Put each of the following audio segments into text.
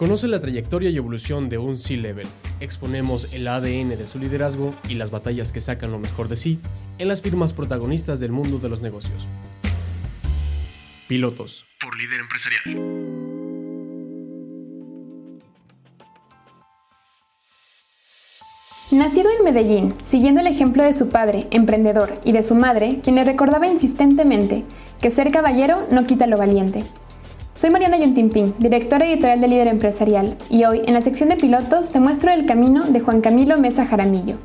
Conoce la trayectoria y evolución de un C-Level. Exponemos el ADN de su liderazgo y las batallas que sacan lo mejor de sí en las firmas protagonistas del mundo de los negocios. Pilotos por Líder Empresarial. Nacido en Medellín, siguiendo el ejemplo de su padre, emprendedor, y de su madre, quien le recordaba insistentemente que ser caballero no quita lo valiente. Soy Mariana Yuntimpín, directora editorial de Líder Empresarial, y hoy, en la sección de pilotos, te muestro el camino de Juan Camilo Mesa Jaramillo,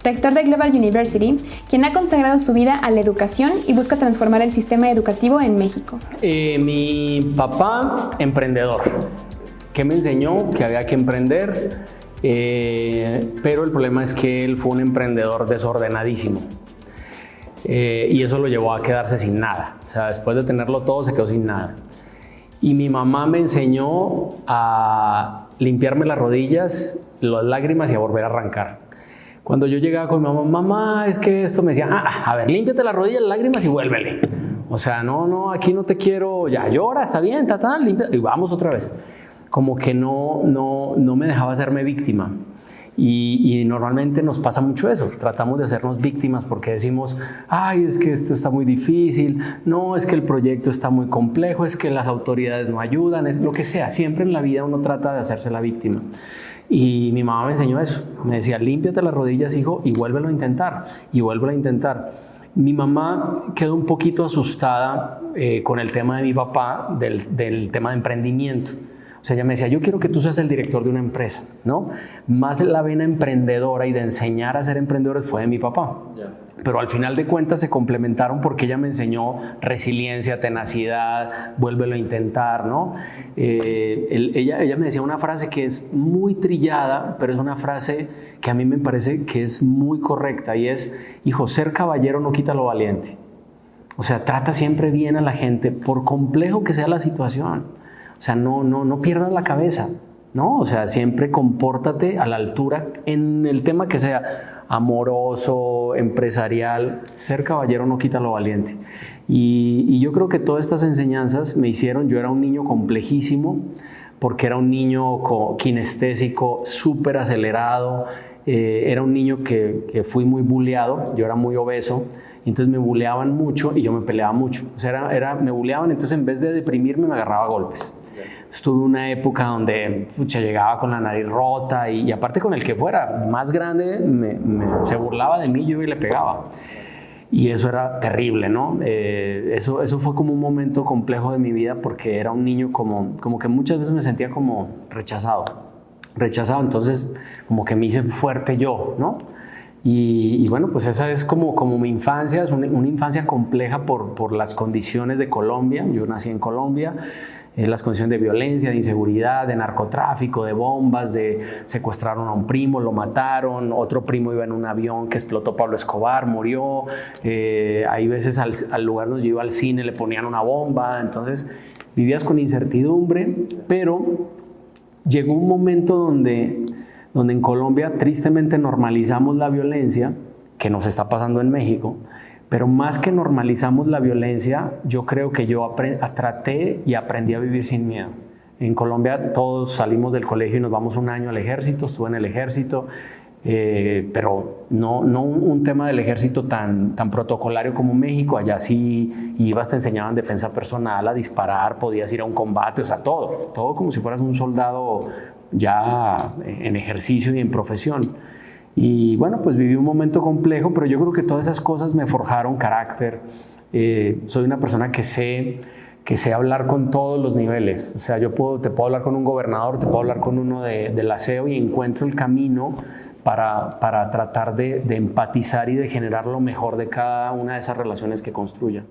rector de Global University, quien ha consagrado su vida a la educación y busca transformar el sistema educativo en México. Mi papá, emprendedor, que me enseñó que había que emprender. Pero el problema es que él fue un emprendedor desordenadísimo y eso lo llevó a quedarse sin nada. O sea, después de tenerlo todo se quedó sin nada. Y mi mamá me enseñó a limpiarme las rodillas, las lágrimas y a volver a arrancar. Cuando yo llegaba con mi mamá, mamá, es que esto, me decía, a ver, límpiate las rodillas, las lágrimas y vuélvele. O sea, no, aquí no te quiero, ya llora, está bien, limpia, y vamos otra vez. Como que no me dejaba hacerme víctima. Y normalmente nos pasa mucho eso, tratamos de hacernos víctimas porque decimos, ay, es que esto está muy difícil, no, es que el proyecto está muy complejo, es que las autoridades no ayudan, es lo que sea, siempre en la vida uno trata de hacerse la víctima. Y mi mamá me enseñó eso, me decía, límpiate las rodillas, hijo, y vuélvelo a intentar, y vuélvelo a intentar. Mi mamá quedó un poquito asustada con el tema de mi papá, del tema de emprendimiento. O sea, ella me decía, yo quiero que tú seas el director de una empresa, ¿no? Más la vena emprendedora y de enseñar a ser emprendedores fue de mi papá. Yeah. Pero al final de cuentas se complementaron porque ella me enseñó resiliencia, tenacidad, vuélvelo a intentar, ¿no? Ella me decía una frase que es muy trillada, pero es una frase que a mí me parece que es muy correcta y es, hijo, ser caballero no quita lo valiente. O sea, trata siempre bien a la gente, por complejo que sea la situación. O sea, no pierdas la cabeza, ¿no? O sea, siempre compórtate a la altura en el tema que sea, amoroso, empresarial. Ser caballero no quita lo valiente. Y yo creo que todas estas enseñanzas me hicieron, yo era un niño complejísimo, porque era un niño kinestésico, súper acelerado, era un niño que fui muy buleado, yo era muy obeso. Entonces me buleaban mucho y yo me peleaba mucho. O sea, me buleaban, entonces en vez de deprimirme me agarraba a golpes. Estuve una época donde llegaba con la nariz rota y aparte con el que fuera más grande se burlaba de mí, yo iba y le pegaba. Y eso era terrible, ¿no? Eso fue como un momento complejo de mi vida porque era un niño como que muchas veces me sentía como rechazado, entonces como que me hice fuerte yo, ¿no? Y bueno, pues esa es como mi infancia, es una infancia compleja por las condiciones de Colombia. Yo nací en Colombia, las condiciones de violencia, de inseguridad, de narcotráfico, de bombas, de secuestraron a un primo, lo mataron, otro primo iba en un avión que explotó Pablo Escobar, murió, hay veces al lugar donde yo iba al cine le ponían una bomba, entonces vivías con incertidumbre, pero llegó un momento donde en Colombia tristemente normalizamos la violencia, que nos está pasando en México, pero más que normalizamos la violencia, yo creo que yo traté y aprendí a vivir sin miedo. En Colombia todos salimos del colegio y nos vamos un año al ejército, estuve en el ejército, pero no un tema del ejército tan protocolario como México. Allá sí ibas, te enseñaban defensa personal, a disparar, podías ir a un combate, o sea, todo como si fueras un soldado ya en ejercicio y en profesión. Y bueno, pues viví un momento complejo, pero yo creo que todas esas cosas me forjaron carácter. Soy una persona que sé hablar con todos los niveles. O sea, te puedo hablar con un gobernador, te puedo hablar con uno del aseo y encuentro el camino para tratar de empatizar y de generar lo mejor de cada una de esas relaciones que construya.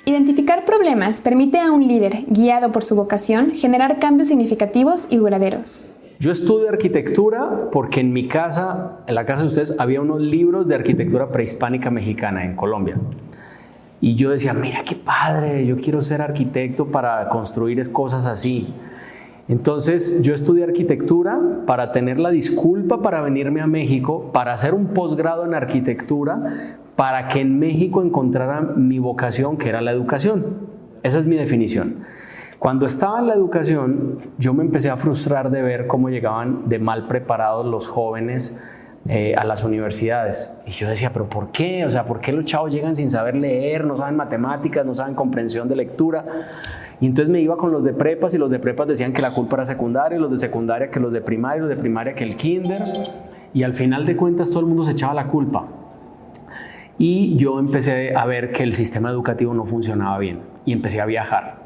Identificar problemas permite a un líder, guiado por su vocación, generar cambios significativos y duraderos. Yo estudio arquitectura porque en mi casa, en la casa de ustedes, había unos libros de arquitectura prehispánica mexicana en Colombia. Y yo decía, mira qué padre, yo quiero ser arquitecto para construir cosas así. Entonces yo estudié arquitectura para tener la disculpa para venirme a México, para hacer un posgrado en arquitectura, para que en México encontrara mi vocación, que era la educación. Esa es mi definición. Cuando estaba en la educación, yo me empecé a frustrar de ver cómo llegaban de mal preparados los jóvenes a las universidades. Y yo decía, ¿pero por qué? O sea, ¿por qué los chavos llegan sin saber leer, no saben matemáticas, no saben comprensión de lectura? Y entonces me iba con los de prepas y los de prepas decían que la culpa era secundaria, y los de secundaria que los de primaria, y los de primaria que el kinder. Y al final de cuentas todo el mundo se echaba la culpa. Y yo empecé a ver que el sistema educativo no funcionaba bien y empecé a viajar.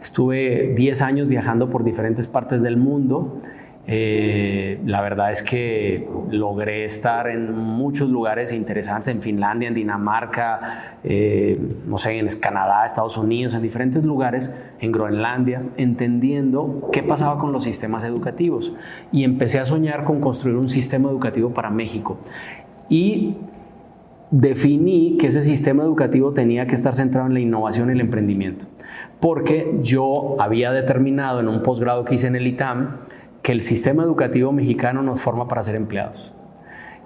Estuve 10 años viajando por diferentes partes del mundo. La verdad es que logré estar en muchos lugares interesantes, en Finlandia, en Dinamarca, no sé, en Canadá, Estados Unidos, en diferentes lugares, en Groenlandia, entendiendo qué pasaba con los sistemas educativos. Y empecé a soñar con construir un sistema educativo para México. Y definí que ese sistema educativo tenía que estar centrado en la innovación y el emprendimiento, porque yo había determinado en un posgrado que hice en el ITAM que el sistema educativo mexicano nos forma para ser empleados.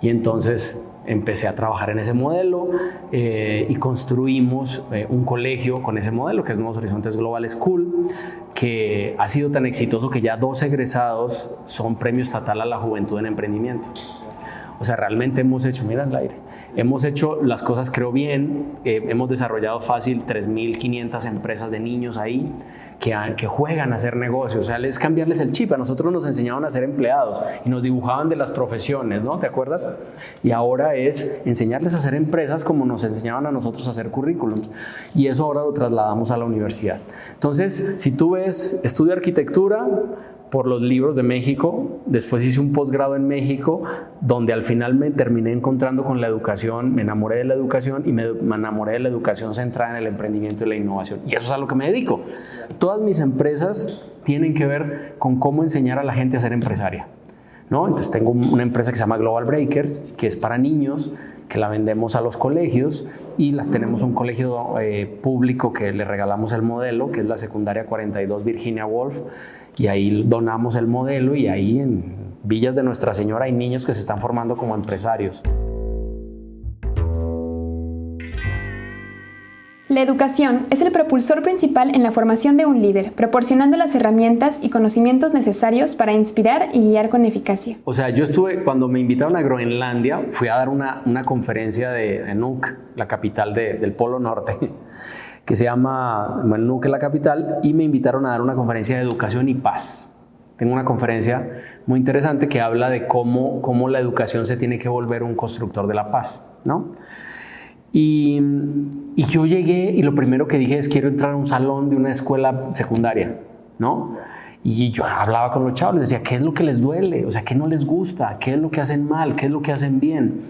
Y entonces empecé a trabajar en ese modelo y construimos un colegio con ese modelo, que es Nuevos Horizontes Global School, que ha sido tan exitoso que ya 2 egresados son premio estatal a la juventud en emprendimiento. O sea, realmente hemos hecho, mira el aire, hemos hecho las cosas creo bien, hemos desarrollado fácil 3.500 empresas de niños ahí que juegan a hacer negocios. O sea, es cambiarles el chip. A nosotros nos enseñaban a ser empleados y nos dibujaban de las profesiones, ¿no? ¿Te acuerdas? Y ahora es enseñarles a hacer empresas como nos enseñaban a nosotros a hacer currículums. Y eso ahora lo trasladamos a la universidad. Entonces, si tú ves, estudio arquitectura por los libros de México, después hice un posgrado en México, donde al final me terminé encontrando con la educación, me enamoré de la educación y me enamoré de la educación centrada en el emprendimiento y la innovación. Y eso es a lo que me dedico. Todas mis empresas tienen que ver con cómo enseñar a la gente a ser empresaria, ¿no? Entonces tengo una empresa que se llama Global Breakers, que es para niños, que la vendemos a los colegios, y tenemos un colegio público que le regalamos el modelo, que es la secundaria 42 Virginia Woolf, y ahí donamos el modelo, y ahí en Villas de Nuestra Señora hay niños que se están formando como empresarios. La educación es el propulsor principal en la formación de un líder, proporcionando las herramientas y conocimientos necesarios para inspirar y guiar con eficacia. O sea, yo estuve, cuando me invitaron a Groenlandia, fui a dar una conferencia de Nuuk, la capital del Polo Norte, que se llama, bueno, Nuuk es la capital, y me invitaron a dar una conferencia de educación y paz. Tengo una conferencia muy interesante que habla de cómo la educación se tiene que volver un constructor de la paz, ¿no? Y yo llegué y lo primero que dije es quiero entrar a un salón de una escuela secundaria, ¿no? Y yo hablaba con los chavos, les decía, ¿qué es lo que les duele? O sea, ¿qué no les gusta? ¿Qué es lo que hacen mal? ¿Qué es lo que hacen bien?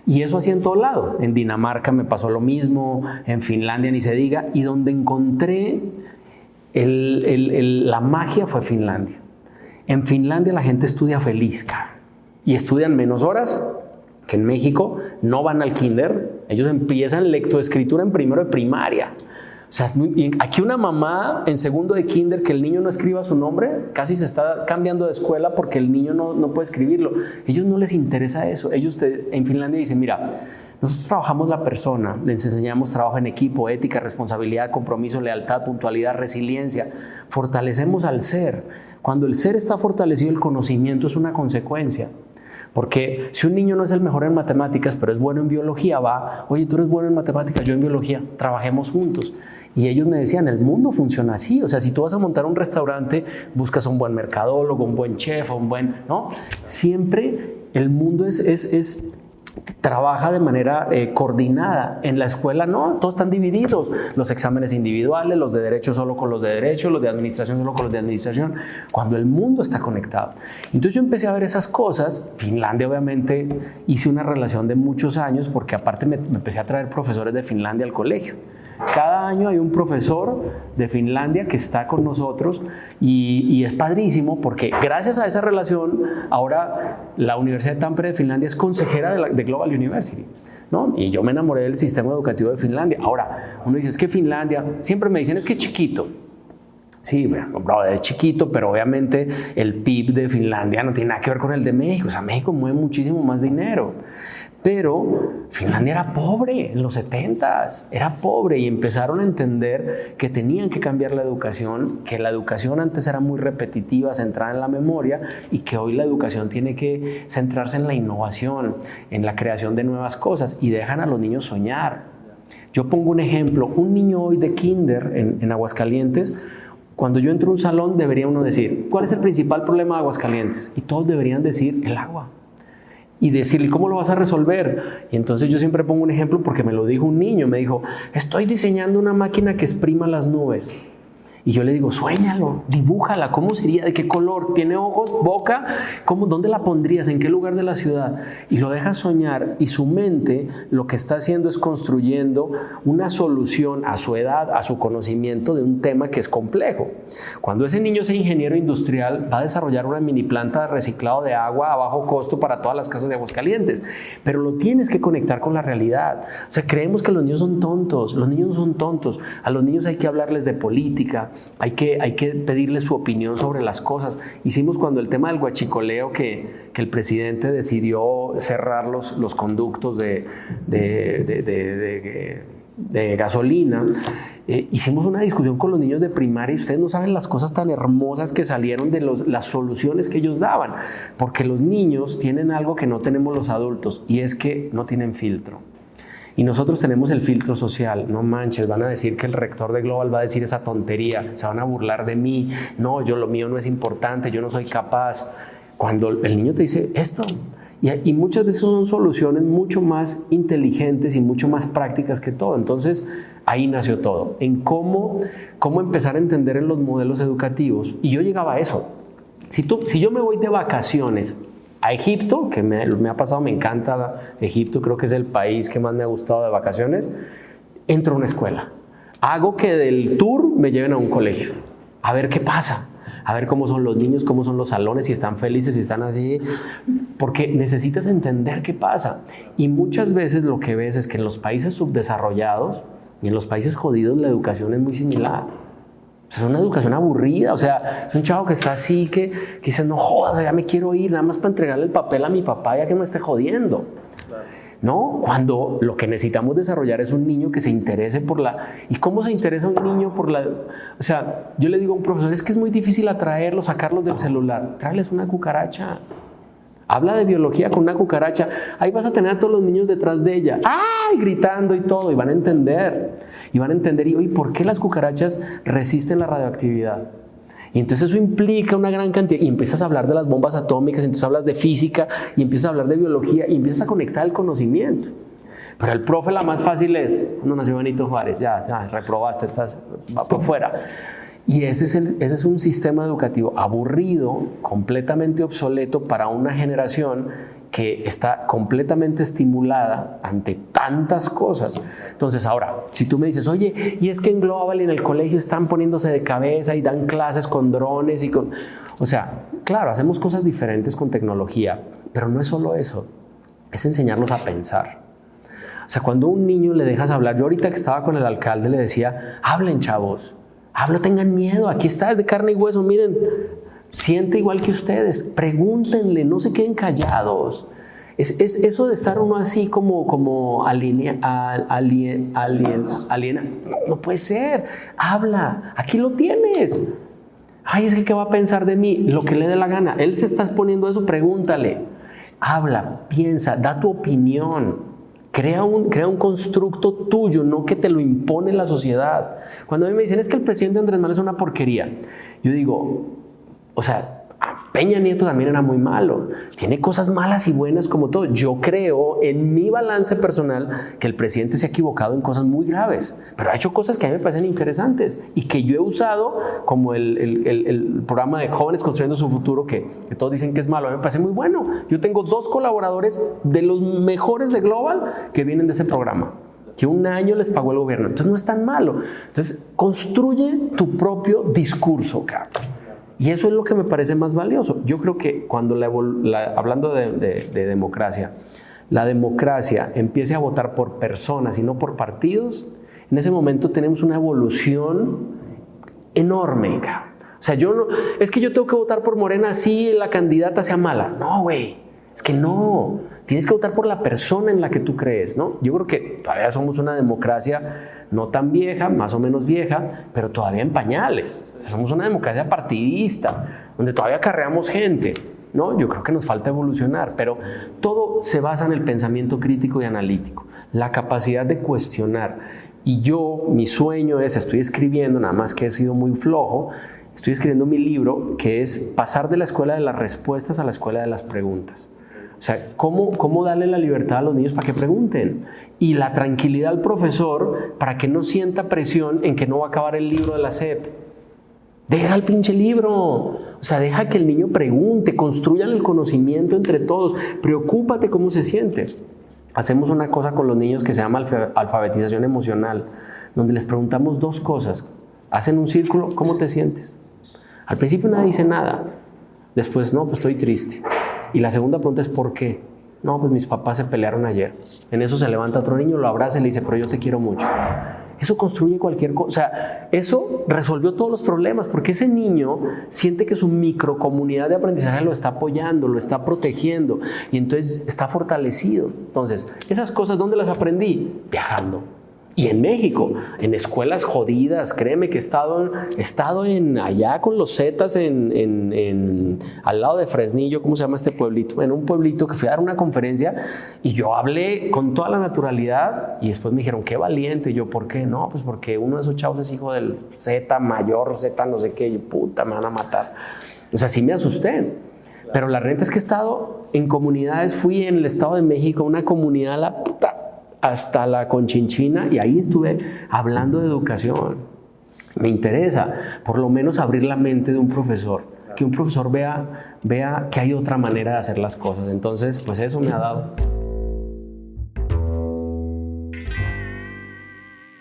Y eso hacía en todo lado. En Dinamarca me pasó lo mismo, en Finlandia ni se diga, y donde encontré la magia fue Finlandia. En Finlandia la gente estudia feliz, cara, y estudian menos horas que en México, no van al kinder, ellos empiezan lectoescritura en primero de primaria. O sea, aquí una mamá en segundo de kinder que el niño no escriba su nombre, casi se está cambiando de escuela porque el niño no puede escribirlo. A ellos no les interesa eso. Ellos en Finlandia dicen, mira, nosotros trabajamos la persona, les enseñamos trabajo en equipo, ética, responsabilidad, compromiso, lealtad, puntualidad, resiliencia. Fortalecemos al ser. Cuando el ser está fortalecido, el conocimiento es una consecuencia. Porque si un niño no es el mejor en matemáticas, pero es bueno en biología, oye, tú eres bueno en matemáticas, yo en biología, trabajemos juntos. Y ellos me decían, el mundo funciona así. O sea, si tú vas a montar un restaurante, buscas a un buen mercadólogo, un buen chef, ¿no? Siempre el mundo trabaja de manera coordinada. En la escuela no, todos están divididos. Los exámenes individuales, los de derecho solo con los de derecho, los de administración solo con los de administración, cuando el mundo está conectado. Entonces yo empecé a ver esas cosas. Finlandia, obviamente, hice una relación de muchos años porque aparte me empecé a traer profesores de Finlandia al colegio. Cada año hay un profesor de Finlandia que está con nosotros y es padrísimo porque gracias a esa relación ahora la Universidad de Tampere de Finlandia es consejera de Global University, ¿no? Y yo me enamoré del sistema educativo de Finlandia. Ahora, uno dice, es que Finlandia, siempre me dicen, es que es chiquito. Sí, bueno, es chiquito, pero obviamente el PIB de Finlandia no tiene nada que ver con el de México. O sea, México mueve muchísimo más dinero. Pero Finlandia era pobre en los 70s, era pobre, y empezaron a entender que tenían que cambiar la educación, que la educación antes era muy repetitiva, centrada en la memoria, y que hoy la educación tiene que centrarse en la innovación, en la creación de nuevas cosas, y dejan a los niños soñar. Yo pongo un ejemplo, un niño hoy de kinder en Aguascalientes, cuando yo entro a un salón debería uno decir, ¿cuál es el principal problema de Aguascalientes? Y todos deberían decir, el agua. Y decirle, ¿cómo lo vas a resolver? Y entonces yo siempre pongo un ejemplo porque me lo dijo un niño, me dijo, estoy diseñando una máquina que exprima las nubes. Y yo le digo, suéñalo, dibújala, ¿cómo sería? ¿De qué color? ¿Tiene ojos, boca? ¿Dónde la pondrías? ¿En qué lugar de la ciudad? Y lo dejas soñar, y su mente lo que está haciendo es construyendo una solución a su edad, a su conocimiento de un tema que es complejo. Cuando ese niño sea ingeniero industrial, va a desarrollar una mini planta de reciclado de agua a bajo costo para todas las casas de Aguascalientes. Pero lo tienes que conectar con la realidad. O sea, creemos que los niños son tontos. Los niños no son tontos. A los niños hay que hablarles de política. Hay que pedirle su opinión sobre las cosas. Hicimos cuando el tema del huachicoleo, que el presidente decidió cerrar los conductos de gasolina, hicimos una discusión con los niños de primaria, y ustedes no saben las cosas tan hermosas que salieron de las soluciones que ellos daban, porque los niños tienen algo que no tenemos los adultos, y es que no tienen filtro. Y nosotros tenemos el filtro social. No manches, van a decir que el rector de Global va a decir esa tontería, se van a burlar de mí, no, lo mío no es importante, yo no soy capaz. Cuando el niño te dice esto, y muchas veces son soluciones mucho más inteligentes y mucho más prácticas que todo. Entonces ahí nació todo, en cómo empezar a entender en los modelos educativos. Y yo llegaba a eso. Si yo me voy de vacaciones a Egipto, que me ha pasado, me encanta Egipto, creo que es el país que más me ha gustado de vacaciones, entro a una escuela, hago que del tour me lleven a un colegio, a ver qué pasa, a ver cómo son los niños, cómo son los salones, si están felices, si están así, porque necesitas entender qué pasa. Y muchas veces lo que ves es que en los países subdesarrollados y en los países jodidos la educación es muy similar. Es una educación aburrida, o sea, es un chavo que está así, que dice, no jodas, ya me quiero ir, nada más para entregarle el papel a mi papá ya que me esté jodiendo. Claro. ¿No? Cuando lo que necesitamos desarrollar es un niño que se interese por ¿Y cómo se interesa un niño por la...? O sea, yo le digo a un profesor, es que es muy difícil atraerlos, sacarlos del celular. Tráeles una cucaracha. Habla de biología con una cucaracha. Ahí vas a tener a todos los niños detrás de ella. ¡Ay! Gritando y todo. Y van a entender. Y oye, ¿por qué las cucarachas resisten la radioactividad? Y entonces eso implica una gran cantidad. Y empiezas a hablar de las bombas atómicas, entonces hablas de física, y empiezas a hablar de biología, y empiezas a conectar el conocimiento. Pero el profe, la más fácil es, cuando nació Benito Juárez, ya reprobaste, va por fuera. Y ese es un sistema educativo aburrido, completamente obsoleto para una generación que está completamente estimulada ante tantas cosas. Entonces ahora, si tú me dices, oye, y es que en Global y en el colegio están poniéndose de cabeza y dan clases con drones y con... O sea, claro, hacemos cosas diferentes con tecnología, pero no es solo eso, es enseñarlos a pensar. O sea, cuando a un niño le dejas hablar, yo ahorita que estaba con el alcalde le decía, hablen chavos, hablo, tengan miedo, aquí está, es de carne y hueso, miren, siente igual que ustedes, pregúntenle, no se queden callados. Es eso de estar uno así como aliena, no puede ser, habla, aquí lo tienes. Ay, es que ¿qué va a pensar de mí? Lo que le dé la gana, él se está exponiendo eso, pregúntale, habla, piensa, da tu opinión. Crea un constructo tuyo, no que te lo impone la sociedad. Cuando a mí me dicen, es que el presidente Andrés Manuel es una porquería, yo digo, o sea, Peña Nieto también era muy malo. Tiene cosas malas y buenas como todo. Yo creo en mi balance personal que el presidente se ha equivocado en cosas muy graves, pero ha hecho cosas que a mí me parecen interesantes y que yo he usado, como el programa de Jóvenes Construyendo su Futuro, que todos dicen que es malo. A mí me parece muy bueno. Yo tengo 2 colaboradores de los mejores de Global que vienen de ese programa, que un año les pagó el gobierno. Entonces no es tan malo. Entonces construye tu propio discurso, cabrón. Y eso es lo que me parece más valioso. Yo creo que cuando hablando de democracia, la democracia empiece a votar por personas y no por partidos, en ese momento tenemos una evolución enorme. O sea, es que yo tengo que votar por Morena si la candidata sea mala. No, güey, es que no. tienes que votar por la persona en la que tú crees, ¿no? Yo creo que todavía somos una democracia no tan vieja, más o menos vieja, pero todavía en pañales. O sea, somos una democracia partidista, donde todavía acarreamos gente, ¿no? Yo creo que nos falta evolucionar, pero todo se basa en el pensamiento crítico y analítico, la capacidad de cuestionar. Y mi sueño es, estoy escribiendo, nada más que he sido muy flojo, estoy escribiendo mi libro, que es pasar de la escuela de las respuestas a la escuela de las preguntas. O sea, ¿cómo darle la libertad a los niños para que pregunten? Y la tranquilidad al profesor para que no sienta presión en que no va a acabar el libro de la SEP. Deja el pinche libro. O sea, deja que el niño pregunte, construyan el conocimiento entre todos. Preocúpate cómo se siente. Hacemos una cosa con los niños que se llama alfabetización emocional, donde les preguntamos 2 cosas. Hacen un círculo, ¿cómo te sientes? Al principio nadie dice nada. Después, no, pues estoy triste. Y la segunda pregunta es ¿por qué? No, pues mis papás se pelearon ayer. En eso se levanta otro niño, lo abraza y le dice, pero yo te quiero mucho. Eso construye cualquier cosa. O sea, eso resolvió todos los problemas porque ese niño siente que su microcomunidad de aprendizaje lo está apoyando, lo está protegiendo y entonces está fortalecido. Entonces, esas cosas, ¿dónde las aprendí? Viajando. Y en México, en escuelas jodidas, créeme que he estado allá con los Zetas al lado de Fresnillo, ¿cómo se llama este pueblito? En un pueblito que fui a dar una conferencia y yo hablé con toda la naturalidad y después me dijeron, qué valiente. Y yo, ¿por qué? No, pues porque uno de esos chavos es hijo del Zeta mayor, Zeta no sé qué, y puta, me van a matar. O sea, sí me asusté. Pero la realidad es que he estado en comunidades, fui en el Estado de México, una comunidad, la puta, hasta la Conchinchina, y ahí estuve hablando de educación. Me interesa por lo menos abrir la mente de un profesor, que un profesor vea que hay otra manera de hacer las cosas. Entonces, pues eso me ha dado.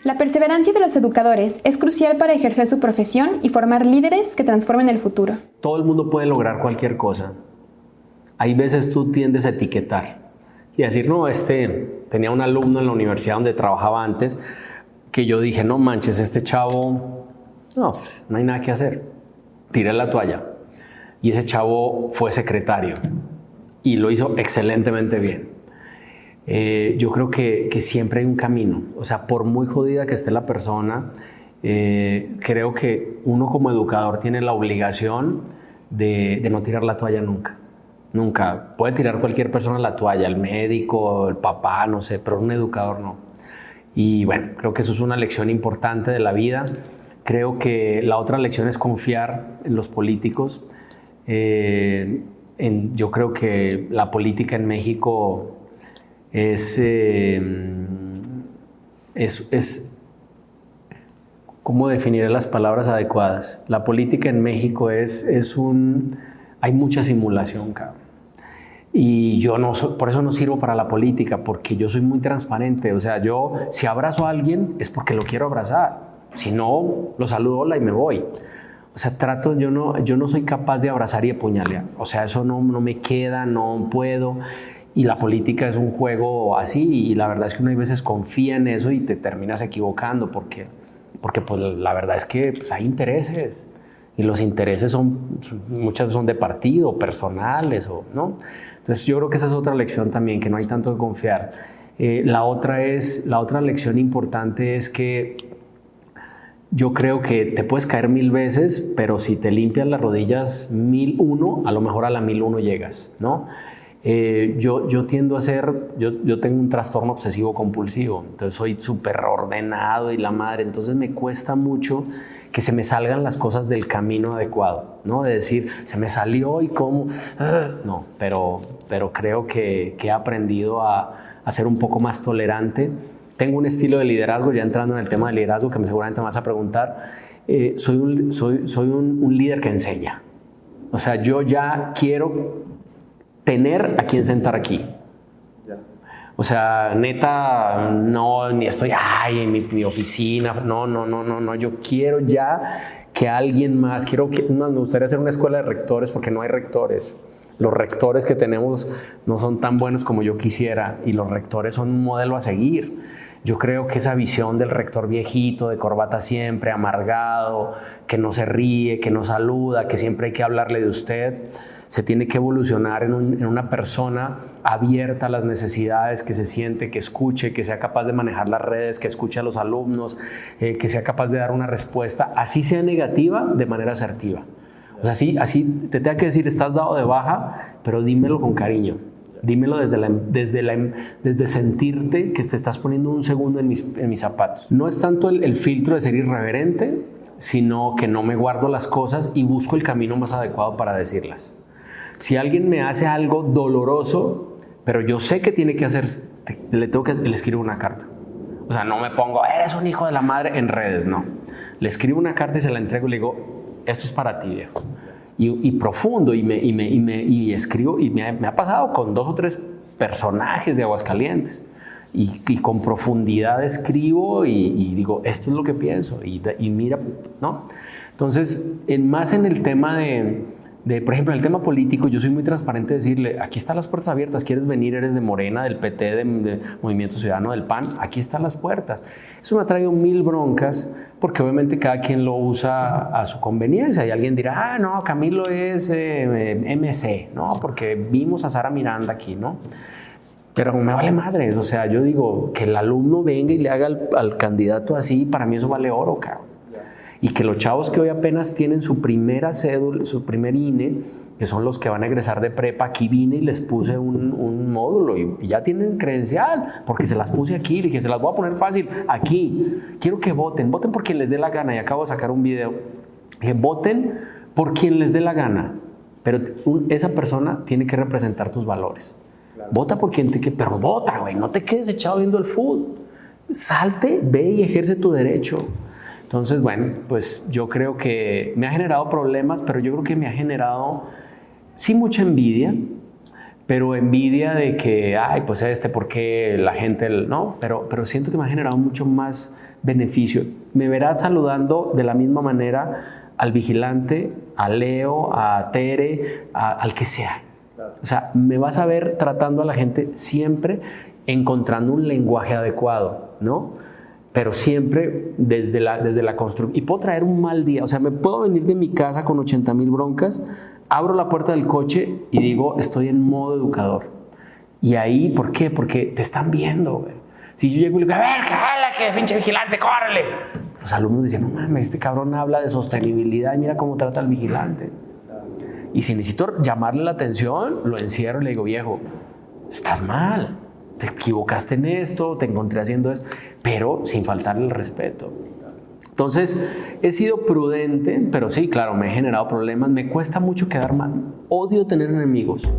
La perseverancia de los educadores es crucial para ejercer su profesión y formar líderes que transformen el futuro. Todo el mundo puede lograr cualquier cosa. Hay veces tú tiendes a etiquetar y decir, no, tenía un alumno en la universidad donde trabajaba antes que yo dije, no manches, este chavo, no hay nada que hacer. Tiré la toalla. Y ese chavo fue secretario y lo hizo excelentemente bien. Yo creo que siempre hay un camino. O sea, por muy jodida que esté la persona, creo que uno como educador tiene la obligación de no tirar la toalla nunca. Nunca. Puede tirar cualquier persona la toalla, el médico, el papá, no sé, pero un educador no. Y bueno, creo que eso es una lección importante de la vida. Creo que la otra lección es confiar en los políticos. Yo creo que la política en México es ¿cómo definiré las palabras adecuadas? La política en México hay mucha simulación, cabrón. Y yo por eso no sirvo para la política, porque yo soy muy transparente. O sea, yo si abrazo a alguien es porque lo quiero abrazar. Si no, lo saludo, hola y me voy. O sea, yo no soy capaz de abrazar y apuñalear. O sea, eso no me queda, no puedo. Y la política es un juego así, y la verdad es que uno a veces confía en eso y te terminas equivocando porque pues, la verdad es que pues, hay intereses. Y los intereses muchas veces son de partido, personales, ¿no? Entonces yo creo que esa es otra lección también, que no hay tanto que confiar. La otra lección importante es que yo creo que te puedes caer 1000 veces, pero si te limpias las rodillas 1001, a lo mejor a la 1001 llegas, ¿no? Yo tiendo a yo tengo un trastorno obsesivo compulsivo, entonces soy súper ordenado y la madre, entonces me cuesta mucho que se me salgan las cosas del camino adecuado, ¿no? De decir, se me salió y cómo, no, pero creo que he aprendido a ser un poco más tolerante. Tengo un estilo de liderazgo, ya entrando en el tema de liderazgo, que seguramente me vas a preguntar. Soy un líder que enseña. O sea, yo ya quiero tener a quien sentar aquí. O sea, neta, no, ni estoy en mi oficina. No. Yo quiero ya que alguien más, me gustaría hacer una escuela de rectores, porque no hay rectores. Los rectores que tenemos no son tan buenos como yo quisiera, y los rectores son un modelo a seguir. Yo creo que esa visión del rector viejito, de corbata siempre, amargado, que no se ríe, que no saluda, que siempre hay que hablarle de usted, se tiene que evolucionar en una persona abierta a las necesidades, que se siente, que escuche, que sea capaz de manejar las redes, que escuche a los alumnos, que sea capaz de dar una respuesta, así sea negativa, de manera asertiva. O sea, así te tenga que decir, estás dado de baja, pero dímelo con cariño. Dímelo desde sentirte que te estás poniendo un segundo en mis zapatos. No es tanto el filtro de ser irreverente, sino que no me guardo las cosas y busco el camino más adecuado para decirlas. Si alguien me hace algo doloroso, pero yo sé que tiene que hacer, le escribo una carta. O sea, no me pongo, eres un hijo de la madre en redes, no. Le escribo una carta y se la entrego y le digo, esto es para ti, viejo. Y profundo, y escribo, y me ha pasado con 2 o 3 personajes de Aguascalientes. Y con profundidad escribo y digo, esto es lo que pienso, y mira, ¿no? Entonces, más en el tema por ejemplo, en el tema político, yo soy muy transparente de decirle, aquí están las puertas abiertas, quieres venir, eres de Morena, del PT, de Movimiento Ciudadano, del PAN, aquí están las puertas. Eso me ha traído 1000 broncas, porque obviamente cada quien lo usa a su conveniencia, y alguien dirá, no, Camilo es MC, ¿no? Porque vimos a Sara Miranda aquí, ¿no? Pero me vale madre, o sea, yo digo, que el alumno venga y le haga al candidato así, para mí eso vale oro, cabrón. Y que los chavos que hoy apenas tienen su primera cédula, su primer INE, que son los que van a egresar de prepa, aquí vine y les puse un módulo y ya tienen credencial, porque se las puse aquí, le dije, se las voy a poner fácil, aquí. Quiero que voten por quien les dé la gana, y acabo de sacar un video. Dije, voten por quien les dé la gana, pero esa persona tiene que representar tus valores. Claro. Vota por quien pero vota, güey, no te quedes echado viendo el fútbol. Salte, ve y ejerce tu derecho. Entonces, bueno, pues yo creo que me ha generado problemas, pero yo creo que me ha generado, sí, mucha envidia, pero envidia de que, ay, pues ¿por qué la gente no? Pero siento que me ha generado mucho más beneficio. Me verás saludando de la misma manera al vigilante, a Leo, a Tere, al que sea. O sea, me vas a ver tratando a la gente siempre encontrando un lenguaje adecuado, ¿no? Pero siempre desde la construcción. Y puedo traer un mal día. O sea, me puedo venir de mi casa con 80,000 broncas, abro la puerta del coche y digo, estoy en modo educador. Y ahí, ¿por qué? Porque te están viendo, güey. Si yo llego y le digo, a ver, jala, que pinche vigilante, córrele. Los alumnos dicen, no mames, este cabrón habla de sostenibilidad y mira cómo trata al vigilante. Y si necesito llamarle la atención, lo encierro y le digo, viejo, estás mal. Te equivocaste en esto, te encontré haciendo esto, pero sin faltarle el respeto. Entonces, he sido prudente, pero sí, claro, me he generado problemas, me cuesta mucho quedar mal, odio tener enemigos.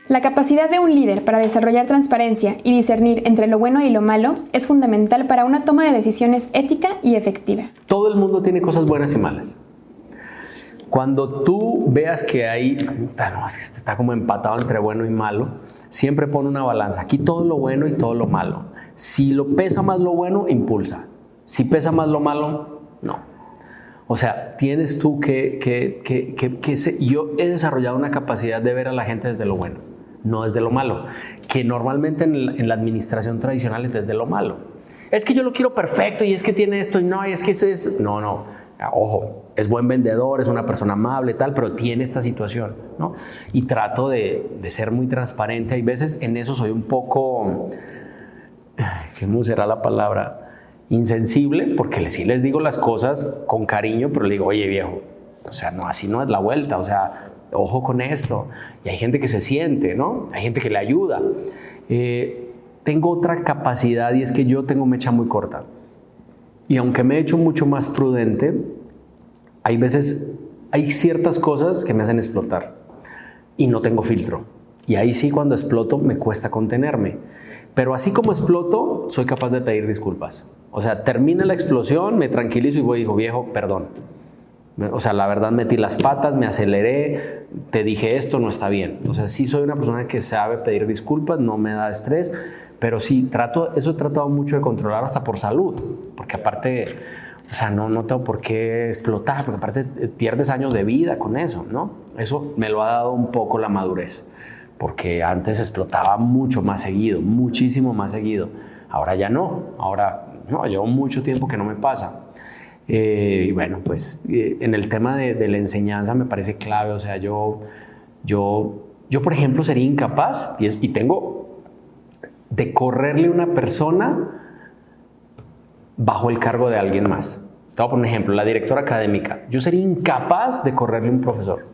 La capacidad de un líder para desarrollar transparencia y discernir entre lo bueno y lo malo es fundamental para una toma de decisiones ética y efectiva. Todo el mundo tiene cosas buenas y malas. Cuando tú veas que hay, está como empatado entre bueno y malo, siempre pone una balanza. Aquí todo lo bueno y todo lo malo. Si lo pesa más lo bueno, impulsa. Si pesa más lo malo, no. O sea, tienes tú yo he desarrollado una capacidad de ver a la gente desde lo bueno, no desde lo malo, que normalmente en la administración tradicional es desde lo malo. Es que yo lo quiero perfecto y es que tiene esto y no, y es que eso es... No. Ojo, es buen vendedor, es una persona amable, tal, pero tiene esta situación, ¿no? Y trato de ser muy transparente. Hay veces en eso soy un poco, ¿cómo será la palabra? Insensible, porque sí les digo las cosas con cariño, pero le digo, oye, viejo, o sea, no, así no es la vuelta, o sea, ojo con esto. Y hay gente que se siente, ¿no? Hay gente que le ayuda. Tengo otra capacidad y es que yo tengo mecha muy corta. Y aunque me he hecho mucho más prudente, hay ciertas cosas que me hacen explotar y no tengo filtro. Y ahí sí, cuando exploto, me cuesta contenerme. Pero así como exploto, soy capaz de pedir disculpas. O sea, termina la explosión, me tranquilizo y voy y digo, viejo, perdón. O sea, la verdad metí las patas, me aceleré, te dije esto, no está bien. O sea, sí soy una persona que sabe pedir disculpas, no me da estrés. Pero sí, eso he tratado mucho de controlar hasta por salud, porque aparte, o sea, no tengo por qué explotar, porque aparte pierdes años de vida con eso, ¿no? Eso me lo ha dado un poco la madurez, porque antes explotaba mucho más seguido, muchísimo más seguido. Ahora ya no, ahora no, llevo mucho tiempo que no me pasa. Y bueno, pues en el tema de la enseñanza me parece clave. O sea, yo por ejemplo, sería incapaz, y tengo, de correrle a una persona bajo el cargo de alguien más. Te voy a poner un ejemplo, la directora académica. Yo sería incapaz de correrle a un profesor,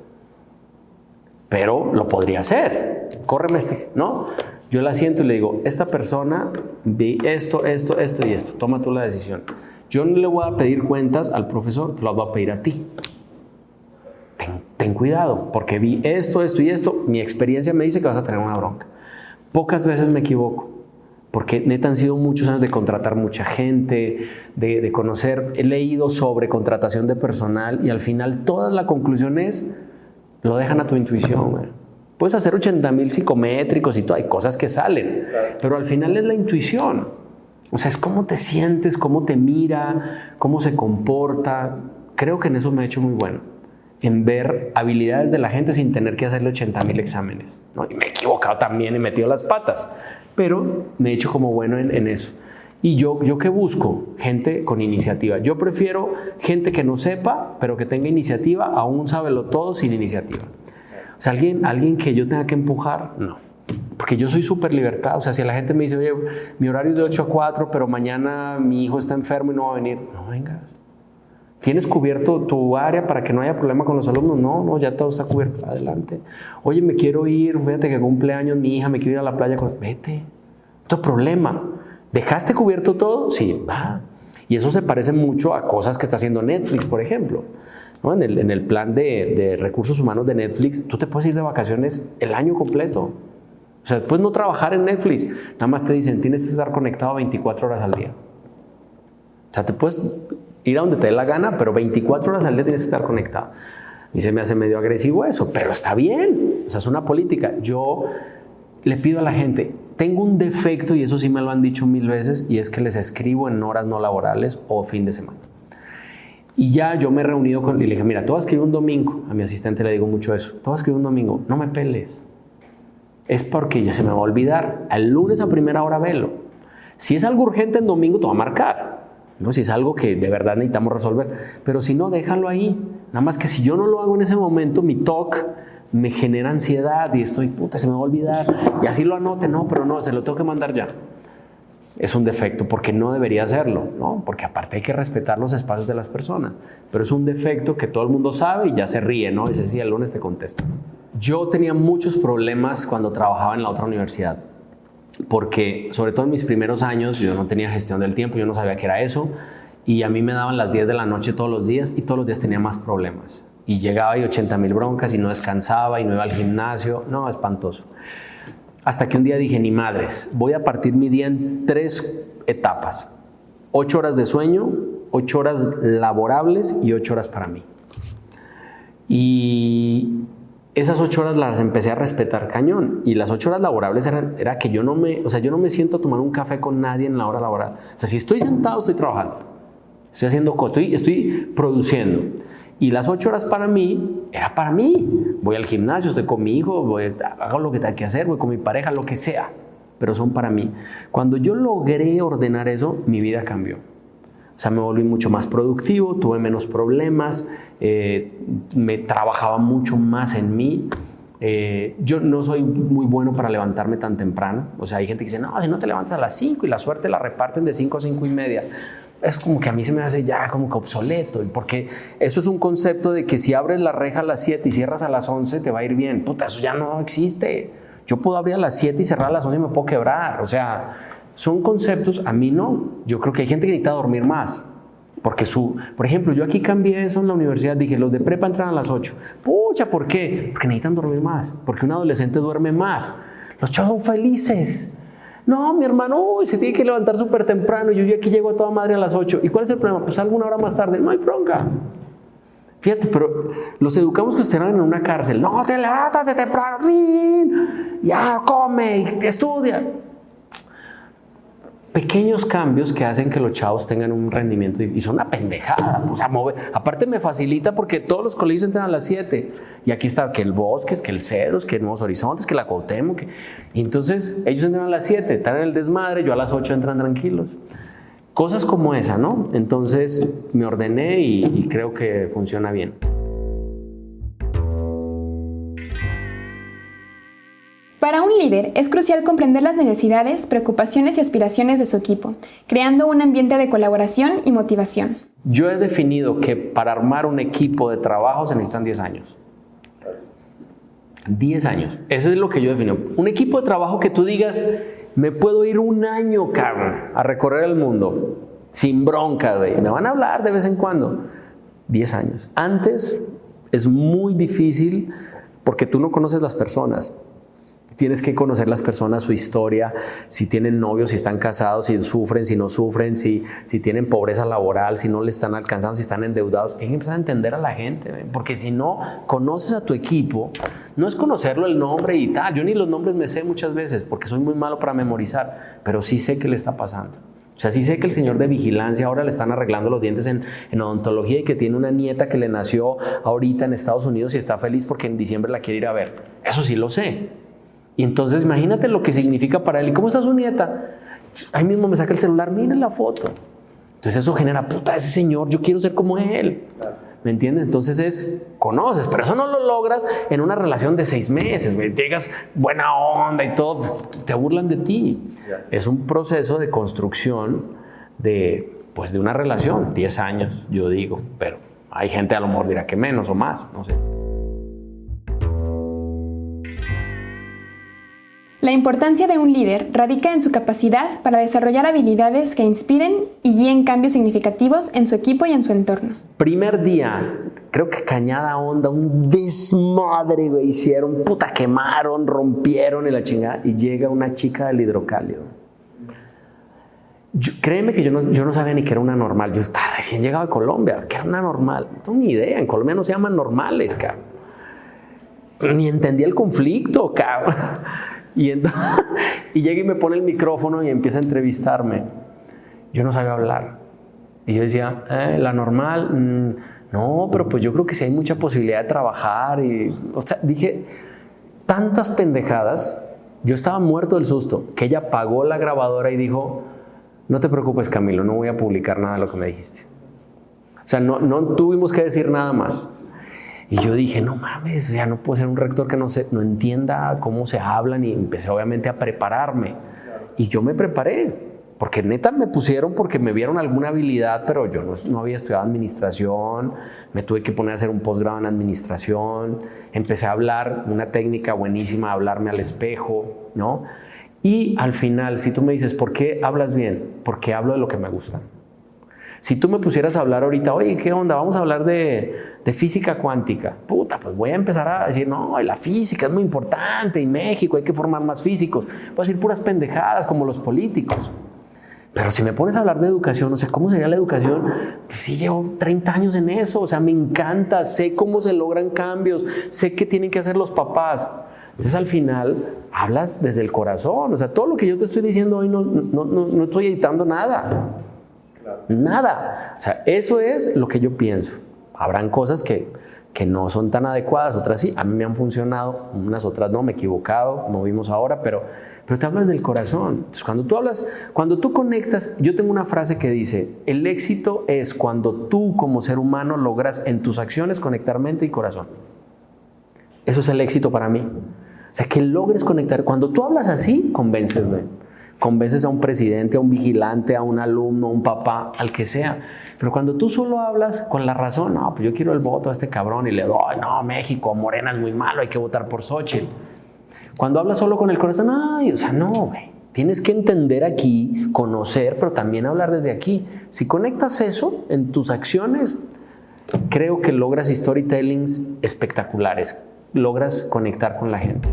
pero lo podría hacer. Córreme ¿no? Yo la siento y le digo, esta persona vi esto y esto, toma tú la decisión. Yo no le voy a pedir cuentas al profesor, te las voy a pedir a ti. Ten cuidado, porque vi esto y esto, mi experiencia me dice que vas a tener una bronca. Pocas veces me equivoco, porque neta han sido muchos años de contratar mucha gente, de conocer, he leído sobre contratación de personal y al final toda la conclusión es, lo dejan a tu intuición, güey. Puedes hacer 80,000 psicométricos y todo, hay cosas que salen, pero al final es la intuición. O sea, es cómo te sientes, cómo te mira, cómo se comporta. Creo que en eso me he hecho muy bueno, en ver habilidades de la gente sin tener que hacerle 80,000 exámenes, ¿no? Y me he equivocado también, he metido las patas, pero me he hecho como bueno en eso. Y yo ¿qué busco? Gente con iniciativa. Yo prefiero gente que no sepa, pero que tenga iniciativa, a un sábelo-todo sin iniciativa. O sea, alguien que yo tenga que empujar, no. Porque yo soy súper libertad. O sea, si la gente me dice, oye, mi horario es de 8 a 4, pero mañana mi hijo está enfermo y no va a venir. No vengas. ¿Tienes cubierto tu área para que no haya problema con los alumnos? No, ya todo está cubierto. Adelante. Oye, me quiero ir, fíjate que cumpleaños mi hija, me quiero ir a la playa. Vete. No hay problema. ¿Dejaste cubierto todo? Sí, va. Y eso se parece mucho a cosas que está haciendo Netflix, por ejemplo, ¿no? En el plan de recursos humanos de Netflix, tú te puedes ir de vacaciones el año completo. O sea, puedes no trabajar en Netflix. Nada más te dicen, tienes que estar conectado 24 horas al día. O sea, te puedes ir a donde te dé la gana, pero 24 horas al día tienes que estar conectado. Y se me hace medio agresivo eso, pero está bien. O sea, es una política. Yo le pido a la gente, tengo un defecto y eso sí me lo han dicho 1000 veces, y es que les escribo en horas no laborales o fin de semana. Y ya yo me he reunido y le dije, mira, te voy a escribir un domingo. A mi asistente le digo mucho eso. Te voy a escribir un domingo, no me peles. Es porque ya se me va a olvidar. El lunes a primera hora velo. Si es algo urgente en domingo, te va a marcar, ¿no? Si es algo que de verdad necesitamos resolver. Pero si no, déjalo ahí. Nada más que si yo no lo hago en ese momento, mi TOC me genera ansiedad y estoy, puta, se me va a olvidar. Y así lo anote, no, pero no, se lo tengo que mandar ya. Es un defecto porque no debería hacerlo, ¿no? Porque aparte hay que respetar los espacios de las personas. Pero es un defecto que todo el mundo sabe y ya se ríe, ¿no? Dice, sí, el lunes te contesto. Yo tenía muchos problemas cuando trabajaba en la otra universidad. Porque, sobre todo en mis primeros años, yo no tenía gestión del tiempo, yo no sabía qué era eso. Y a mí me daban las 10 de la noche todos los días y todos los días tenía más problemas. Y llegaba y 80,000 broncas y no descansaba y no iba al gimnasio. No, espantoso. Hasta que un día dije, ni madres, voy a partir mi día en 3 etapas. 8 horas de sueño, 8 horas laborables y 8 horas para mí. Y esas 8 horas las empecé a respetar cañón. Y las 8 horas laborables era que yo no me siento a tomar un café con nadie en la hora laboral. O sea, si estoy sentado, estoy trabajando. Estoy haciendo cosas, estoy produciendo. Y las 8 horas para mí, era para mí. Voy al gimnasio, estoy con mi hijo, hago lo que tenga que hacer, voy con mi pareja, lo que sea. Pero son para mí. Cuando yo logré ordenar eso, mi vida cambió. O sea, me volví mucho más productivo, tuve menos problemas, me trabajaba mucho más en mí. Yo no soy muy bueno para levantarme tan temprano. O sea, hay gente que dice, no, si no te levantas a las 5 y la suerte la reparten de 5 a 5 y media. Es como que a mí se me hace ya como que obsoleto, porque eso es un concepto de que si abres la reja a las 7 y cierras a las 11 te va a ir bien. Puta, eso ya no existe. Yo puedo abrir a las 7 y cerrar a las 11 y me puedo quebrar. O sea, son conceptos, a mí no. Yo creo que hay gente que necesita dormir más. Porque por ejemplo, yo aquí cambié eso en la universidad, dije, los de prepa entran a las 8. Pucha, ¿por qué? Porque necesitan dormir más, porque un adolescente duerme más. Los chavos son felices. No, mi hermano, se tiene que levantar súper temprano y yo aquí llego a toda madre a las 8. ¿Y cuál es el problema? Pues alguna hora más tarde, no hay bronca. Fíjate, pero los educamos que estén en una cárcel. No, te levantas de temprano, ya come, estudia. Pequeños cambios que hacen que los chavos tengan un rendimiento y son una pendejada. O sea, aparte me facilita porque todos los colegios entran a las 7 y aquí está que el Bosques, que el Cedros, que Nuevos Horizontes, que la Cuauhtémoc. Y entonces ellos entran a las 7, están en el desmadre, yo a las 8 entran tranquilos. Cosas como esa, ¿no? Entonces me ordené y creo que funciona bien. Para un líder es crucial comprender las necesidades, preocupaciones y aspiraciones de su equipo, creando un ambiente de colaboración y motivación. Yo he definido que para armar un equipo de trabajo se necesitan 10 años. 10 años. Eso es lo que yo defino. Un equipo de trabajo que tú digas, me puedo ir un año, cabrón, a recorrer el mundo sin bronca, güey. Me van a hablar de vez en cuando. 10 años. Antes es muy difícil porque tú no conoces las personas. Tienes que conocer las personas, su historia, si tienen novios, si están casados, si sufren, si no sufren, si tienen pobreza laboral, si no le están alcanzando, si están endeudados. Hay que empezar a entender a la gente, porque si no conoces a tu equipo, no es conocerlo el nombre y tal. Yo ni los nombres me sé muchas veces porque soy muy malo para memorizar, pero sí sé qué le está pasando. O sea, sí sé que el señor de vigilancia ahora le están arreglando los dientes en odontología y que tiene una nieta que le nació ahorita en Estados Unidos y está feliz porque en diciembre la quiere ir a ver. Eso sí lo sé. Y entonces imagínate lo que significa para él. ¿Y cómo está su nieta? Ahí mismo me saca el celular, miren la foto. Entonces eso genera, puta, ese señor, yo quiero ser como él. ¿Me entiendes? Entonces conoces, pero eso no lo logras en una relación de 6 meses. Llegas buena onda y todo, pues, te burlan de ti. Es un proceso de construcción de una relación, 10 años, yo digo, pero hay gente a lo mejor dirá que menos o más, no sé. La importancia de un líder radica en su capacidad para desarrollar habilidades que inspiren y guíen cambios significativos en su equipo y en su entorno. Primer día, creo que Cañada Onda, un desmadre, güey, hicieron, puta, quemaron, rompieron y la chingada, y llega una chica del hidrocálido. Créeme que yo no sabía ni que era una normal. Yo estaba recién llegado de Colombia, que era una normal. No tengo ni idea, en Colombia no se llaman normales, cabrón. Ni entendía el conflicto, cabrón. Y llega y me pone el micrófono y empieza a entrevistarme. Yo no sabía hablar. Y yo decía, la normal, no, pero pues yo creo que sí hay mucha posibilidad de trabajar. O sea, dije tantas pendejadas. Yo estaba muerto del susto, que ella apagó la grabadora y dijo, no te preocupes, Camilo, no voy a publicar nada de lo que me dijiste. O sea, no tuvimos que decir nada más. Y yo dije, no mames, ya no puedo ser un rector que no entienda cómo se hablan, y empecé obviamente a prepararme. Y yo me preparé, porque neta me pusieron porque me vieron alguna habilidad, pero yo no había estudiado administración, me tuve que poner a hacer un posgrado en administración, empecé a hablar, una técnica buenísima, hablarme al espejo, ¿no? Y al final, si tú me dices, ¿por qué hablas bien? Porque hablo de lo que me gusta. Si tú me pusieras a hablar ahorita, oye, ¿qué onda? Vamos a hablar de física cuántica. Puta, pues voy a empezar a decir, no, la física es muy importante y México hay que formar más físicos. Voy a decir puras pendejadas como los políticos. Pero si me pones a hablar de educación, o sea, ¿cómo sería la educación? Pues sí, llevo 30 años en eso, o sea, me encanta, sé cómo se logran cambios, sé qué tienen que hacer los papás. Entonces al final hablas desde el corazón, o sea, todo lo que yo te estoy diciendo hoy no estoy editando nada. Nada. O sea, eso es lo que yo pienso. Habrán cosas que no son tan adecuadas, otras sí. A mí me han funcionado, unas otras no, me he equivocado, como vimos ahora, pero te hablas del corazón. Entonces, cuando tú conectas, yo tengo una frase que dice, el éxito es cuando tú como ser humano logras en tus acciones conectar mente y corazón. Eso es el éxito para mí. O sea, que logres conectar. Cuando tú hablas así, convences, güey. Convences a un presidente, a un vigilante, a un alumno, a un papá, al que sea. Pero cuando tú solo hablas con la razón, no, pues yo quiero el voto a este cabrón y le doy, no, México, Morena es muy malo, hay que votar por Xochitl. Cuando hablas solo con el corazón, ay, o sea, no, güey. Tienes que entender aquí, conocer, pero también hablar desde aquí. Si conectas eso en tus acciones, creo que logras storytellings espectaculares. Logras conectar con la gente.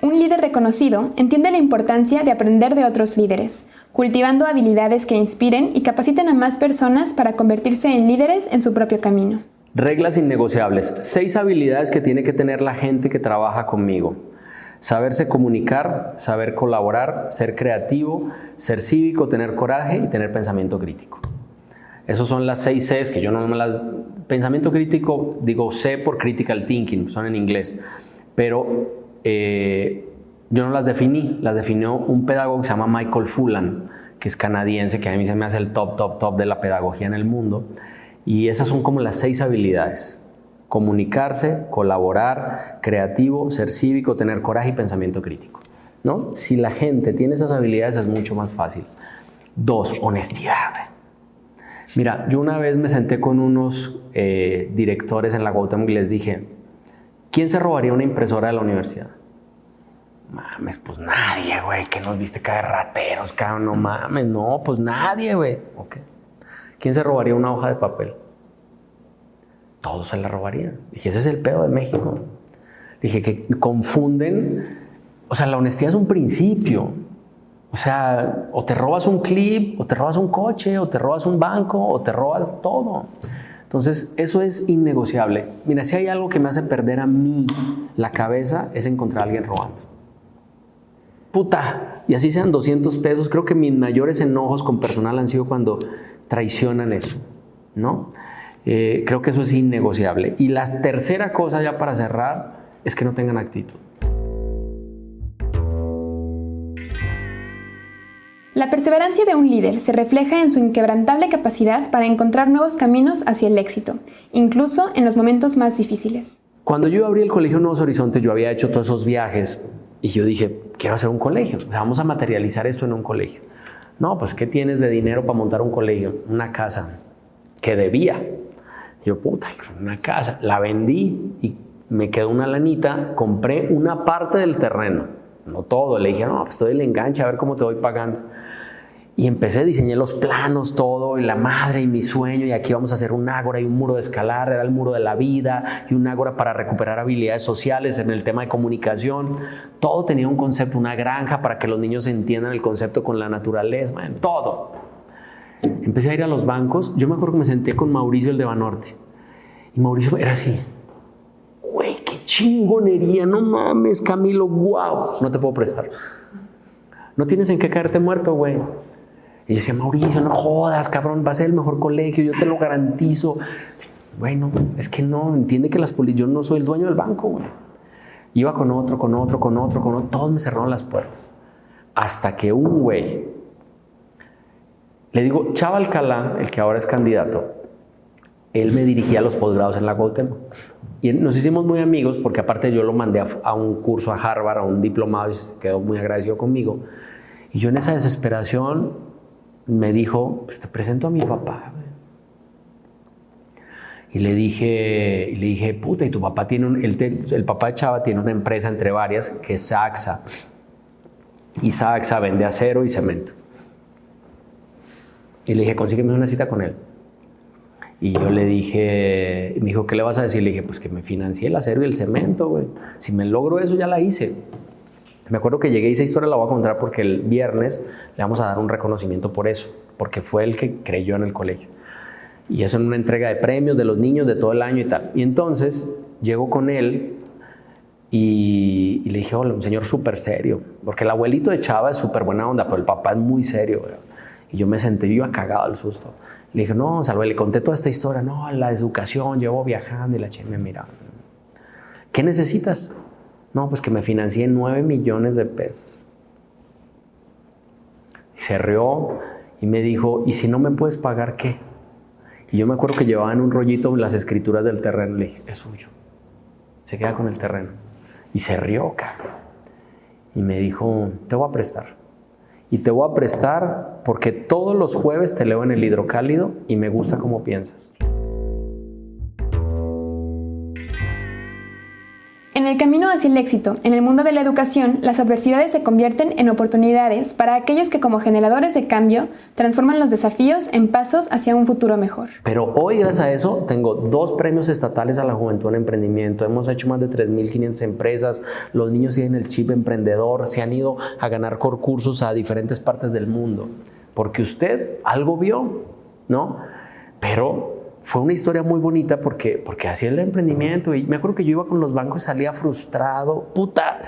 Un líder reconocido entiende la importancia de aprender de otros líderes, cultivando habilidades que inspiren y capaciten a más personas para convertirse en líderes en su propio camino. Reglas innegociables. 6 habilidades que tiene que tener la gente que trabaja conmigo. Saberse comunicar, saber colaborar, ser creativo, ser cívico, tener coraje y tener pensamiento crítico. Esos son las 6 Cs que yo no me las... Pensamiento crítico, digo C por critical thinking, son en inglés. Pero Yo no las definí, las definió un pedagogo que se llama Michael Fullan, que es canadiense, que a mí se me hace el top de la pedagogía en el mundo. Y esas son como las 6 habilidades: comunicarse, colaborar, creativo, ser cívico, tener coraje y pensamiento crítico, ¿no? Si la gente tiene esas habilidades es mucho más fácil. 2, honestidad. Mira, yo una vez me senté con unos directores en la Cuauhtémoc y les dije, ¿quién se robaría una impresora de la universidad? Mames, pues nadie, güey, que nos viste caer rateros, cabrón, no mames, no, pues nadie, güey. Okay. ¿Quién se robaría una hoja de papel? Todos se la robarían. Dije, ese es el pedo de México. Dije que confunden, o sea, la honestidad es un principio. O sea, o te robas un clip, o te robas un coche, o te robas un banco, o te robas todo. Entonces, eso es innegociable. Mira, si hay algo que me hace perder a mí la cabeza, es encontrar a alguien robando. Puta, y así sean 200 pesos, creo que mis mayores enojos con personal han sido cuando traicionan eso, ¿no? Creo que eso es innegociable. Y la tercera cosa, ya para cerrar, es que no tengan actitud. La perseverancia de un líder se refleja en su inquebrantable capacidad para encontrar nuevos caminos hacia el éxito, incluso en los momentos más difíciles. Cuando yo abrí el Colegio Nuevos Horizontes, yo había hecho todos esos viajes y yo dije, quiero hacer un colegio, vamos a materializar esto en un colegio. No, pues ¿qué tienes de dinero para montar un colegio? Una casa que debía. Yo, puta, una casa. La vendí y me quedó una lanita, compré una parte del terreno, no todo. Le dije, no, pues te doy el enganche, a ver cómo te voy pagando. Y empecé, diseñé los planos, todo, y la madre y mi sueño, y aquí vamos a hacer un ágora y un muro de escalar, era el muro de la vida, y un ágora para recuperar habilidades sociales en el tema de comunicación. Todo tenía un concepto, una granja para que los niños entiendan el concepto con la naturaleza, man, todo. Empecé a ir a los bancos. Yo me acuerdo que me senté con Mauricio, el de Banorte, y Mauricio era así. Güey, qué chingonería, no mames, Camilo, wow. No te puedo prestar. No tienes en qué caerte muerto, güey. Y decía, Mauricio, no jodas, cabrón, va a ser el mejor colegio, yo te lo garantizo. Bueno, es que no, entiende que yo no soy el dueño del banco, güey. Iba con otro, todos me cerraron las puertas. Hasta que un güey, le digo, Chava Alcalá, el que ahora es candidato, él me dirigía a los posgrados en la Cuauhtémoc. Y nos hicimos muy amigos porque aparte yo lo mandé a un curso a Harvard, a un diplomado, y se quedó muy agradecido conmigo. Y yo en esa desesperación me dijo, pues te presento a mi papá. Y le dije, puta, y tu papá tiene el papá de Chava tiene una empresa entre varias que es Saxa. Y Saxa vende acero y cemento. Y le dije, consígueme una cita con él. Y yo le dije, me dijo, ¿qué le vas a decir? Le dije, pues que me financie el acero y el cemento, güey. Si me logro eso, ya la hice. Me acuerdo que llegué y esa historia la voy a contar porque el viernes le vamos a dar un reconocimiento por eso, porque fue el que creyó en el colegio. Y eso en una entrega de premios de los niños de todo el año y tal. Y entonces llego con él y le dije, hola, un señor súper serio, porque el abuelito de Chava es súper buena onda, pero el papá es muy serio, güey. Y yo me senté, yo iba cagado al susto. Le dije, no, Salve, le conté toda esta historia. No, la educación, llevo viajando y la chica me mira. ¿Qué necesitas? No, pues que me financie 9 millones de pesos. Y se rió y me dijo, ¿y si no me puedes pagar qué? Y yo me acuerdo que llevaban un rollito las escrituras del terreno. Le dije, es suyo. Se queda con el terreno. Y se rió, cabrón. Y me dijo, te voy a prestar. Y te voy a prestar porque todos los jueves te leo en el Hidrocálido y me gusta cómo piensas. En el camino hacia el éxito, en el mundo de la educación, las adversidades se convierten en oportunidades para aquellos que como generadores de cambio transforman los desafíos en pasos hacia un futuro mejor. Pero hoy, gracias a eso, tengo 2 premios estatales a la juventud en emprendimiento. Hemos hecho más de 3.500 empresas. Los niños tienen el chip emprendedor. Se han ido a ganar concursos a diferentes partes del mundo. Porque usted algo vio, ¿no? Pero fue una historia muy bonita porque hacía el emprendimiento y me acuerdo que yo iba con los bancos y salía frustrado, puta.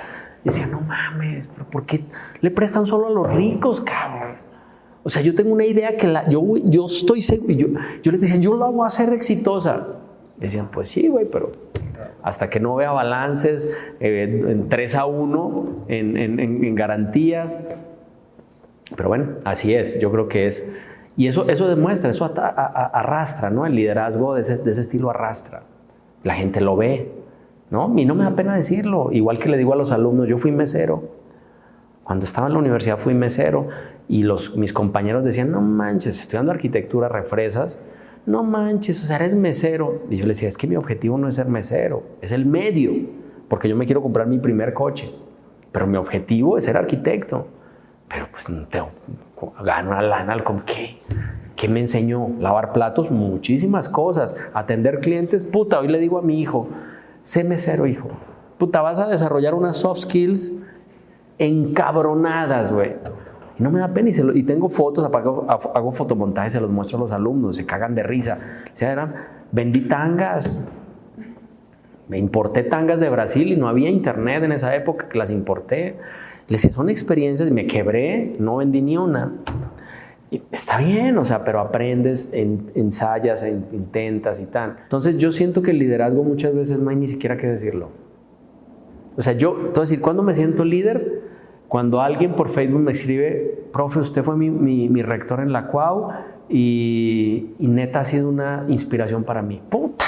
Y decía, no mames, ¿pero por qué le prestan solo a los ricos, cabrón? O sea, yo tengo una idea que yo estoy seguro. Yo les decía, yo la voy a hacer exitosa. Decían, pues sí, güey, pero hasta que no vea balances en 3-1 en garantías. Pero bueno, así es, yo creo que es. Y eso demuestra, eso arrastra, ¿no? El liderazgo de ese estilo arrastra. La gente lo ve, ¿no? Y no me da pena decirlo. Igual que le digo a los alumnos, yo fui mesero. Cuando estaba en la universidad fui mesero y mis compañeros decían, no manches, estudiando arquitectura, refresas, no manches, o sea, eres mesero. Y yo les decía, es que mi objetivo no es ser mesero, es el medio, porque yo me quiero comprar mi primer coche. Pero mi objetivo es ser arquitecto. Pero pues no tengo, gano una lana, ¿con qué? ¿Qué me enseñó? Lavar platos, muchísimas cosas. Atender clientes, puta, hoy le digo a mi hijo, sé mesero, hijo. Puta, vas a desarrollar unas soft skills encabronadas, güey. Y no me da pena y tengo fotos, hago fotomontajes, se los muestro a los alumnos, se cagan de risa. O sea, vendí tangas. Me importé tangas de Brasil y no había internet en esa época que las importé. Les decía, son experiencias, me quebré, no vendí ni una. Y está bien, o sea, pero aprendes, ensayas, intentas y tal. Entonces yo siento que el liderazgo muchas veces no hay ni siquiera que decirlo. O sea, entonces, ¿cuándo me siento líder? Cuando alguien por Facebook me escribe, profe, usted fue mi rector en la CUAU y neta ha sido una inspiración para mí. ¡Puta!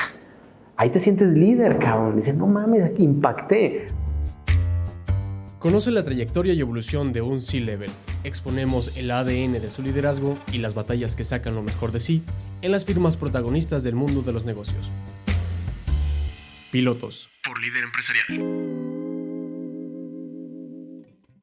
Ahí te sientes líder, cabrón. Dices, no mames, impacté. Conoce la trayectoria y evolución de un C-Level. Exponemos el ADN de su liderazgo y las batallas que sacan lo mejor de sí en las firmas protagonistas del mundo de los negocios. Pilotos por Líder Empresarial.